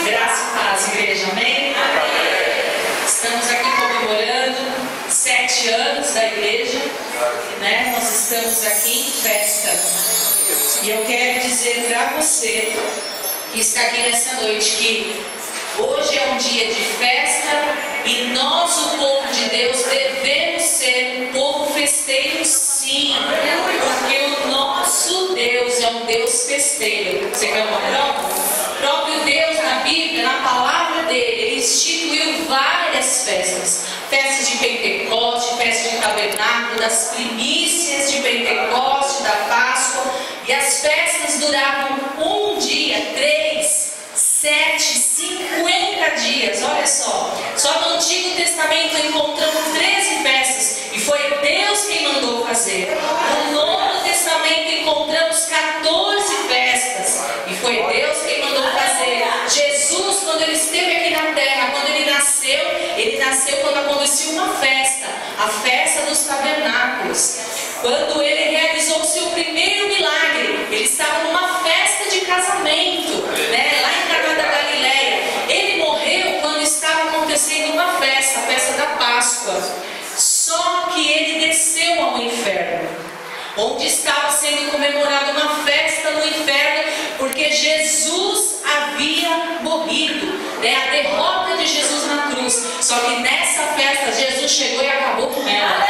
Graça e paz, igreja, amém? Estamos aqui comemorando 7 anos da igreja, né? Nós estamos aqui em festa. E eu quero dizer para você que está aqui nessa noite que hoje é um dia de festa e nós, o povo de Deus, devemos ser um povo festeiro, sim, porque o nosso Deus é um Deus festeiro. Você quer uma prova? O próprio Deus na Bíblia, na palavra dele, ele instituiu várias festas. Festas de Pentecoste, festas de Tabernáculo, das primícias de Pentecoste, da Páscoa. E as festas duravam um dia, 3, 7, 50 dias. Olha só. Só no Antigo Testamento encontramos 13 festas. E foi Deus quem mandou fazer. No Novo Testamento encontramos 14 festas. E foi Deus quem mandou fazer. Jesus, quando ele esteve aqui na terra, quando ele nasceu quando acontecia uma festa. A festa dos tabernáculos. Quando ele realizou o seu primeiro milagre, ele estava numa festa de casamento, né? Lá em Caná da Galileia. Ele morreu quando estava acontecendo uma festa, a festa da Páscoa. Só que ele desceu ao inferno, onde estava sendo comemorada uma festa no inferno, porque Jesus havia morrido, né? A derrota de Jesus na cruz. Só que nessa festa Jesus chegou e acabou com ela.